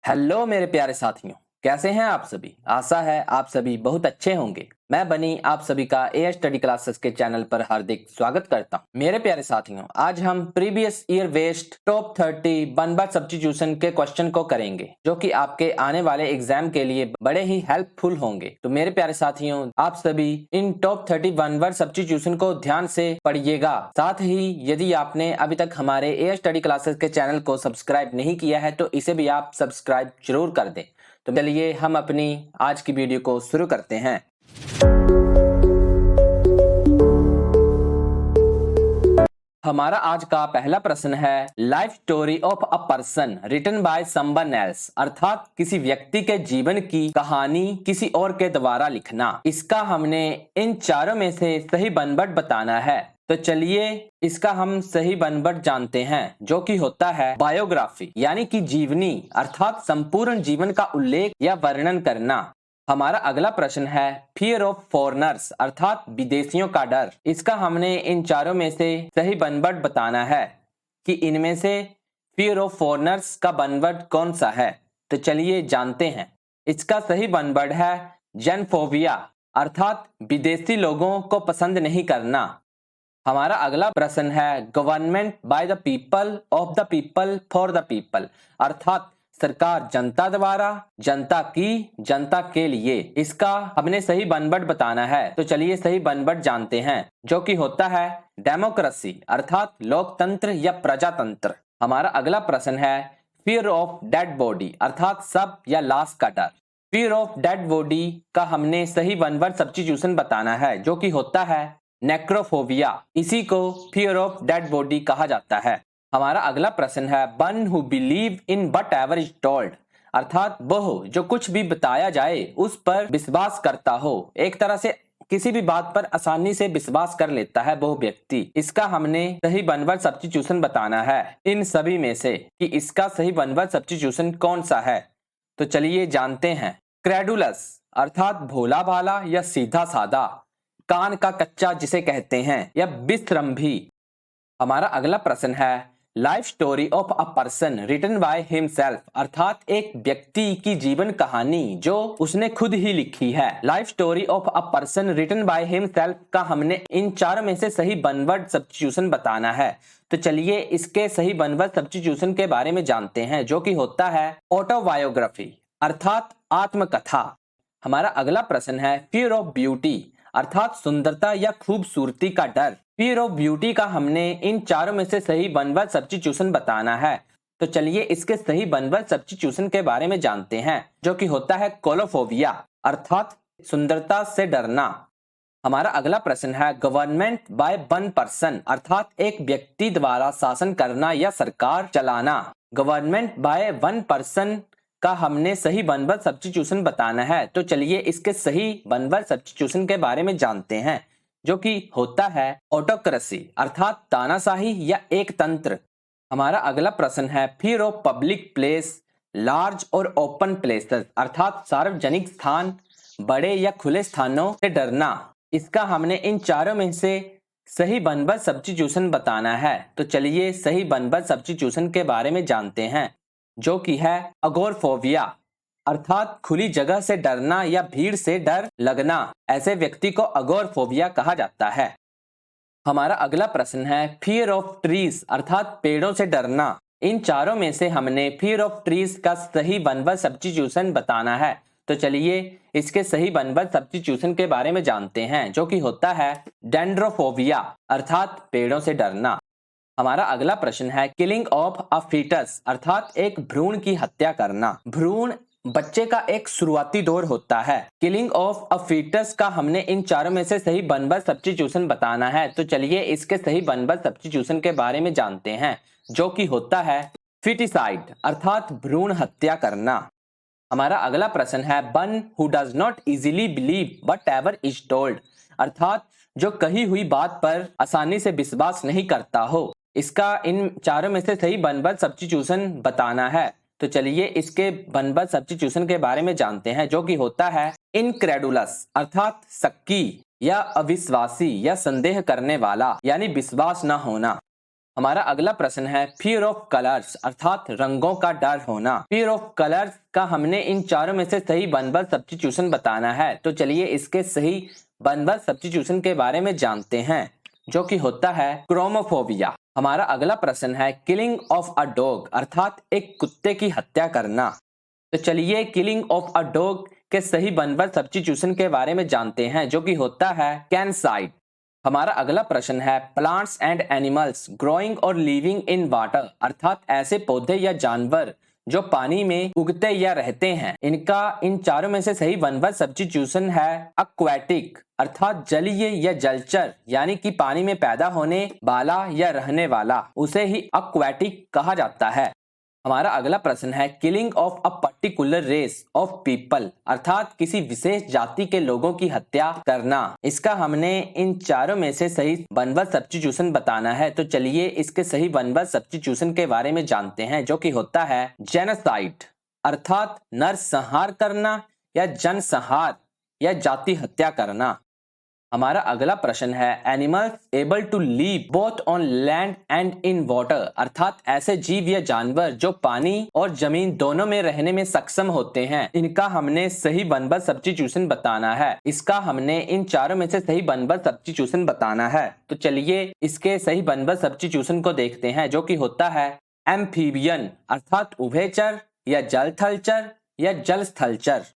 Hello मेरे प्यारे साथियों, कैसे हैं आप सभी। आशा है आप सभी बहुत अच्छे होंगे। मैं बनी आप सभी का एयर स्टडी क्लासेस के चैनल पर हार्दिक स्वागत करता हूं। मेरे प्यारे साथियों, आज हम previous year best top 30 one word substitution के क्वेश्चन को करेंगे, जो कि आपके आने वाले एग्जाम के लिए बड़े ही हेल्पफुल होंगे। तो मेरे प्यारे साथियों, आप सभी इन टॉप 30 वन वर्ड सब्स्टिट्यूशन को ध्यान से पढ़िएगा। साथ ही यदि आपने अभी तक हमारे एयर स्टडी क्लासेस के चैनल को सब्सक्राइब नहीं किया है तो इसे भी आप सब्सक्राइब जरूर कर दें। तो चलिए हम अपनी आज की वीडियो को शुरू करते हैं। हमारा आज का पहला प्रश्न है, life story of a person written by someone else, अर्थात किसी व्यक्ति के जीवन की कहानी किसी और के द्वारा लिखना। इसका हमने इन चारों में से सही बनबट बताना है। तो चलिए इसका हम सही बनबट जानते हैं, जो कि होता है बायोग्राफी, यानी कि जीवनी, अर्थात संपूर्ण जीवन का उल्लेख या वर्णन करना। हमारा अगला प्रश्न है, फियर ऑफ फॉरेनर्स, अर्थात विदेशियों का डर। इसका हमने इन चारों में से सही बनबट बताना है कि इनमें से फियर ऑफ फॉरेनर्स का बनबट कौन सा है। तो चलिए जानते हैं। इसका सही बनबट है जेनफोबिया, अर्थात विदेशी लोगों को पसंद नहीं करना। हमारा अगला प्रश्न है, government by the people, of the people, for the people, अर्थात सरकार जनता द्वारा, जनता की, जनता के लिए। इसका हमने सही बनबट बताना है। तो चलिए सही बनबट जानते हैं, जो कि होता है डेमोक्रेसी, अर्थात लोकतंत्र या प्रजातंत्र। हमारा अगला प्रश्न है, फियर ऑफ डेड बॉडी, अर्थात शव या लाश का डर। फियर ऑफ डेड बॉडी का हमने सही वन वर्ड सब्स्टिट्यूशन बताना है, जो कि होता है नेक्रोफोबिया। इसी को फियर ऑफ डेड बॉडी कहा जाता है। हमारा अगला प्रश्न है, one who believe in what ever is told, अर्थात वह जो कुछ भी बताया जाए उस पर विश्वास करता हो। एक तरह से किसी भी बात पर आसानी से विश्वास कर लेता है वो व्यक्ति। इसका हमने सही वन वर्ड सब्स्टिट्यूशन बताना है इन सभी में से कि इसका सही वन वर्ड सब्स्टिट्यूशन कौन सा है। तो चलिए जानते हैं। क्रेडुलस, अर्थात भोला भाला या सीधा साधा, कान का कच्चा जिसे कहते हैं, या विश्रम्भी। हमारा अगला प्रश्न है, life story of a person written by himself, अर्थात एक व्यक्ति की जीवन कहानी जो उसने खुद ही लिखी है। Life story of a person written by himself का हमने इन चारों में से सही वन वर्ड सब्स्टिट्यूशन बताना है। तो चलिए इसके सही वन वर्ड सब्स्टिट्यूशन के बारे में जानते हैं, जो कि होता है ऑटोबायोग्राफी, अर्थात आत्मकथा। हमारा अगला प्रश्न है, फियर ऑफ ब्यूटी, अर्थात सुंदरता या खूबसूरती का डर। फियर ऑफ ब्यूटी का हमने इन चारों में से सही वन वर्ड सब्स्टिट्यूशन बताना है। तो चलिए इसके सही वन वर्ड सब्स्टिट्यूशन के बारे में जानते हैं, जो कि होता है कोलोफोबिया, अर्थात सुंदरता से डरना। हमारा अगला प्रश्न है, गवर्नमेंट बाय वन पर्सन, अर्थात एक व्यक्ति द्वारा शासन करना या सरकार चलाना। गवर्नमेंट बाय वन पर्सन का हमने सही वन वर्ड सब्स्टिट्यूशन बताना है। तो चलिए इसके सही वन वर्ड सब्स्टिट्यूशन के बारे में जानते हैं, जो कि होता है ऑटोक्रेसी, अर्थात तानाशाही या एक तंत्र। हमारा अगला प्रश्न है, fear of public place, large और ओपन प्लेसेस, अर्थात सार्वजनिक स्थान, बड़े या खुले स्थानों से डरना। इसका हमने इन चारों में से सही वन वर्ड सब्स्टिट्यूशन बताना है। तो चलिए सही वन वर्ड सब्स्टिट्यूशन के बारे में जानते हैं, जो कि है अगोरफोबिया, अर्थात खुली जगह से डरना या भीड़ से डर लगना। ऐसे व्यक्ति को अगोरफोबिया कहा जाता है। हमारा अगला प्रश्न है, फियर ऑफ ट्रीज, अर्थात पेड़ों से डरना। इन चारों में से हमने फियर ऑफ ट्रीज का सही वन वर्ड सब्स्टिट्यूशन बताना है। तो चलिए इसके सही वन वर्ड सब्स्टिट्यूशन के बारे में जानते हैं, जो कि होता है डेंड्रोफोबिया, अर्थात पेड़ों से डरना। हमारा अगला प्रश्न है, किलिंग ऑफ अ फीटस, अर्थात एक भ्रूण की हत्या करना। भ्रूण बच्चे का एक शुरुआती दौर होता है। किलिंग ऑफ अ फीटस का हमने इन चारों में से सही वन वर्ड सब्स्टिट्यूशन बताना है। तो चलिए इसके सही वन वर्ड सब्स्टिट्यूशन के बारे में जानते हैं, जो कि होता है फिटिसाइड, अर्थात भ्रूण हत्या करना। हमारा अगला प्रश्न है, one who does not easily believe what ever is told, अर्थात जो कही हुई बात पर आसानी से विश्वास नहीं करता हो। इसका इन चारों में से सही वन वर्ड सब्स्टिट्यूशन बताना है। तो चलिए इसके वन वर्ड सब्स्टिट्यूशन के बारे में जानते हैं, जो कि होता है इनक्रेडुलस, अर्थात शक्की या अविश्वासी या संदेह करने वाला, यानी विश्वास न होना। हमारा अगला प्रश्न है फियर ऑफ कलर्स अर्थात रंगों का डर होना। फियर ऑफ कलर्स का हमने इन चारों में से सही वन वर्ड सब्स्टिट्यूशन बताना है। तो चलिए इसके सही वन वर्ड सब्स्टिट्यूशन के बारे में जानते हैं, जो कि होता है क्रोमोफोबिया। हमारा अगला प्रश्न है किलिंग ऑफ अ डॉग अर्थात एक कुत्ते की हत्या करना। तो चलिए किलिंग ऑफ अ डॉग के सही वन वर्ड सब्स्टिट्यूशन के बारे में जानते हैं, जो कि होता है कैनसाइड। हमारा अगला प्रश्न है प्लांट्स एंड एनिमल्स ग्रोइंग और लिविंग इन वाटर अर्थात ऐसे पौधे या जानवर जो पानी में उगते या रहते हैं, इनका इन चारों में से सही वन वर्ड सब्स्टिट्यूशन है एक्वाटिक अर्थात जलीय या जलचर, यानी कि पानी में पैदा होने वाला या रहने वाला, उसे ही एक्वाटिक कहा जाता है। हमारा अगला प्रश्न है killing of a particular race of people अर्थात किसी विशेष जाति के लोगों की हत्या करना। इसका हमने इन चारों में से सही वन वर्ड सब्स्टिट्यूशन बताना है। तो चलिए इसके सही वन वर्ड सब्स्टिट्यूशन के बारे में जानते हैं, जो कि होता है जेनोसाइड अर्थात नरसंहार करना या जनसंहार या जाति हत्या करना। हमारा अगला प्रश्न है animals able to live both on land and in water अर्थात ऐसे जीव या जानवर जो पानी और जमीन दोनों में रहने में सक्षम होते हैं, इनका हमने सही वन वर्ड सब्स्टिट्यूशन बताना है। इसका हमने इन चारों में से सही वन वर्ड सब्स्टिट्यूशन बताना है। तो चलिए इसके सही वन वर्ड सब्स्टिट्यूशन को देखते हैं, जो कि होता है एम्फीबियन अर्थात उभयचर या जल थलचर या जल स्थलचर।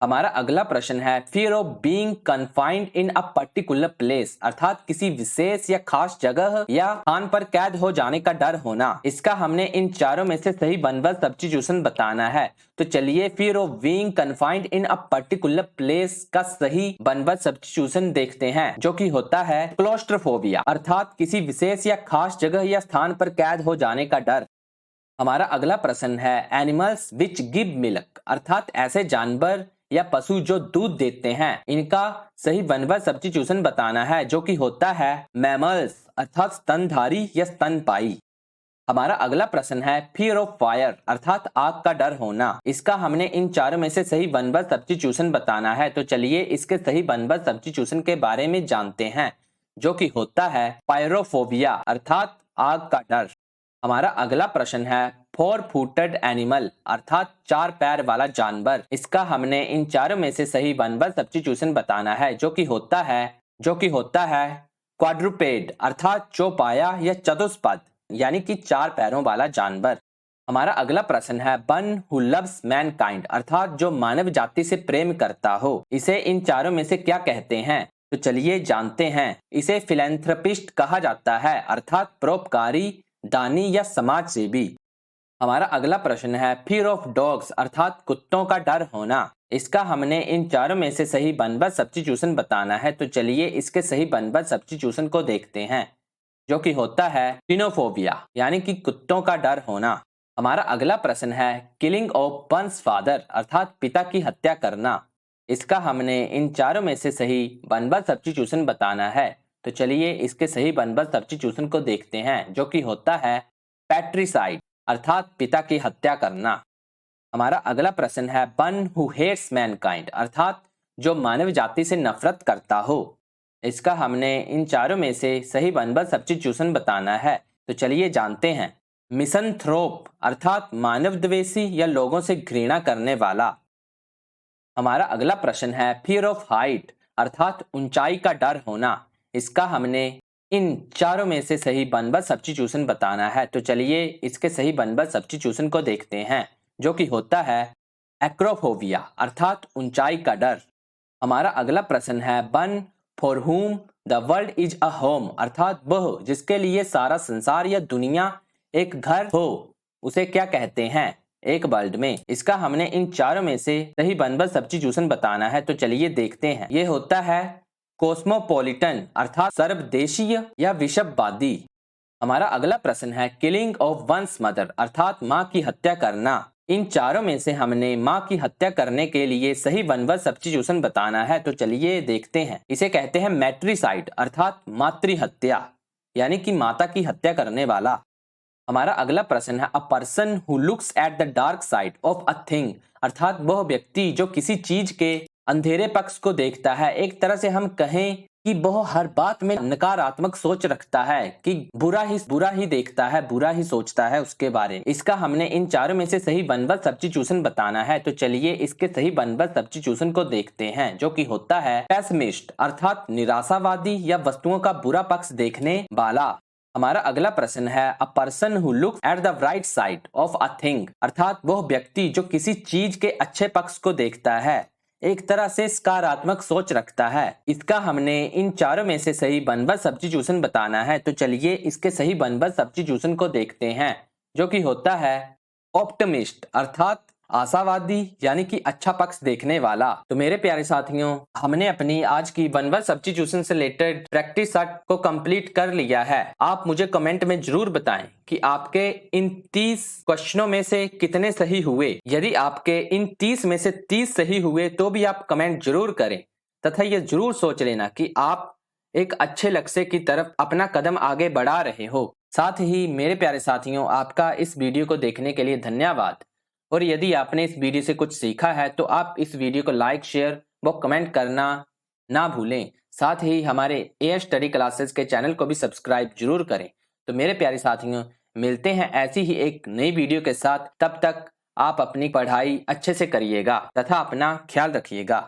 हमारा अगला प्रश्न है fear of being confined in a particular place अर्थात किसी विशेष या खास जगह या स्थान पर कैद हो जाने का डर होना। इसका हमने इन चारों में से सही वन वर्ड सब्स्टिट्यूशन बताना है। तो चलिए fear of being confined in a particular place का सही वन वर्ड सब्स्टिट्यूशन देखते हैं, जो कि होता है क्लोस्ट्रोफोबिया अर्थात किसी विशेष या खास जगह या स्थान पर कैद हो जाने का डर। हमारा अगला प्रश्न है एनिमल्स विच गिव मिल्क अर्थात ऐसे जानवर या पशु जो दूध देते हैं, इनका सही वन वर्ड सब्स्टिट्यूशन बताना है, जो कि होता है मैमल्स अर्थात स्तनधारी या स्तनपाई। हमारा अगला प्रश्न है फियर ऑफ फायर अर्थात आग का डर होना। इसका हमने इन चारों में से सही वन वर्ड सब्स्टिट्यूशन बताना है। तो चलिए इसके सही वन वर्ड सब्स्टिट्यूशन के बारे में जानते हैं, जो कि होता है पायरोफोबिया अर्थात आग का डर। हमारा अगला प्रश्न है फोर फूटेड एनिमल अर्थात चार पैर वाला जानवर। इसका हमने इन चारों में से सही वन वर्ड सब्स्टिट्यूशन बताना है, जो कि होता है क्वाड्रुपेड अर्थात चौपाया या चतुष्पद, यानी कि चार पैरों वाला जानवर। हमारा अगला प्रश्न है वन हु लव्स मैनकाइंड अर्थात जो मानव जाति से प्रेम करता हो, इसे इन चारों में से क्या कहते हैं? तो चलिए जानते हैं। इसे फिलैंथ्रोपिस्ट कहा जाता है अर्थात परोपकारी, दानी या समाज सेवी। हमारा अगला प्रश्न है फियर ऑफ डॉग्स अर्थात कुत्तों का डर होना। इसका हमने इन चारों में से सही वन वर्ड सब्स्टिट्यूशन बताना है। तो चलिए इसके सही वन वर्ड सब्स्टिट्यूशन को देखते हैं, जो कि होता है टिनोफोबिया यानी कि कुत्तों का डर होना। हमारा अगला प्रश्न है किलिंग ऑफ वंस फादर अर्थात पिता की हत्या करना। इसका हमने इन चारों में से सही वन वर्ड सब्स्टिट्यूशन बताना है। तो चलिए इसके सही वन वर्ड सब्स्टिट्यूशन को देखते हैं, जो कि होता है पैट्रिसाइड अर्थात पिता की हत्या करना। हमारा अगला प्रश्न है वन हु हेट्स मैनकाइंड अर्थात जो मानव जाति से नफरत करता हो। इसका हमने इन चारों में से सही वन वर्ड सब्स्टिट्यूशन बताना है। तो चलिए जानते हैं। मिसंथ्रोप अर्थात मानव द्वेषी या लोगों से घृणा करने वाला। हमारा अगला प्रश्न है फियर ऑफ हाइट अर्थात ऊंचाई का डर होना। इसका हमने इन चारों में से सही वन वर्ड सब्स्टिट्यूशन बताना है। तो चलिए इसके सही वन वर्ड सब्स्टिट्यूशन को देखते हैं, जो कि होता है एक्रोफोबिया अर्थात ऊंचाई का डर। हमारा अगला प्रश्न है one for whom the world is a home अर्थात वह जिसके लिए सारा संसार या दुनिया एक घर हो, उसे क्या कहते हैं एक वर्ल्ड में? इसका हमने इन चारों में से सही वन वर्ड सब्स्टिट्यूशन बताना है। तो चलिए देखते हैं। ये होता है कॉस्मोपॉलिटन अर्थात सर्वदेशीय या विश्ववादी। हमारा अगला प्रश्न है किलिंग ऑफ वंस मदर अर्थात माँ की हत्या करना। इन चारों में से हमने माँ की हत्या करने के लिए सही वन वर्ड सब्स्टिट्यूशन बताना है। तो चलिए देखते हैं। इसे कहते हैं मैट्रिसाइड अर्थात मातृ हत्या, यानी कि माता की हत्या करने वाला। हमारा अगला प्रश्न है a person who looks at the dark side of a thing अर्थात वह व्यक्ति जो किसी चीज के अंधेरे पक्ष को देखता है। एक तरह से हम कहें कि वह हर बात में नकारात्मक सोच रखता है, कि बुरा ही देखता है, बुरा ही सोचता है उसके बारे में। इसका हमने इन चारों में से सही वन वर्ड सब्स्टिट्यूशन बताना है, तो चलिए इसके सही वन वर्ड सब्स्टिट्यूशन को देखते हैं, जो कि होता है पेसिमिस्ट, अर्थात निराशावादी या वस्तुओं का बुरा पक्ष देखने वाला। हमारा अगला प्रश्न है a person who looks at the right side of a thing, अर्थात वह व्यक्ति जो किसी चीज के अच्छे पक्ष को देखता है, एक तरह से सकारात्मक सोच रखता है। इसका हमने इन चारों में से सही वन वर्ड सब्स्टिट्यूशन बताना है, तो चलिए इसके सही वन वर्ड सब्स्टिट्यूशन को देखते हैं, जो कि होता है ऑप्टिमिस्ट, अर्थात आशावादी यानी कि अच्छा पक्ष देखने वाला। तो मेरे प्यारे साथियों, हमने अपनी आज की वन वर्ड सब्स्टिट्यूशन से रिलेटेड प्रैक्टिस सेट को कंप्लीट कर लिया है। आप मुझे कमेंट में जरूर बताएं कि आपके इन 30 क्वेश्चनों में से कितने सही हुए। यदि आपके इन 30 में से 30 सही हुए तो भी आप कमेंट जरूर करें, तथा यह जरूर सोच लेना कि आप एक अच्छे लक्ष्य की तरफ अपना कदम आगे बढ़ा रहे हो। साथ ही मेरे प्यारे साथियों, आपका इस वीडियो को देखने के लिए धन्यवाद। और यदि आपने इस वीडियो से कुछ सीखा है तो आप इस वीडियो को लाइक, शेयर व कमेंट करना ना भूलें। साथ ही हमारे एएस स्टडी क्लासेस के चैनल को भी सब्सक्राइब जरूर करें। तो मेरे प्यारे साथियों, मिलते हैं ऐसी ही एक नई वीडियो के साथ। तब तक आप अपनी पढ़ाई अच्छे से करिएगा तथा अपना ख्याल रखिएगा।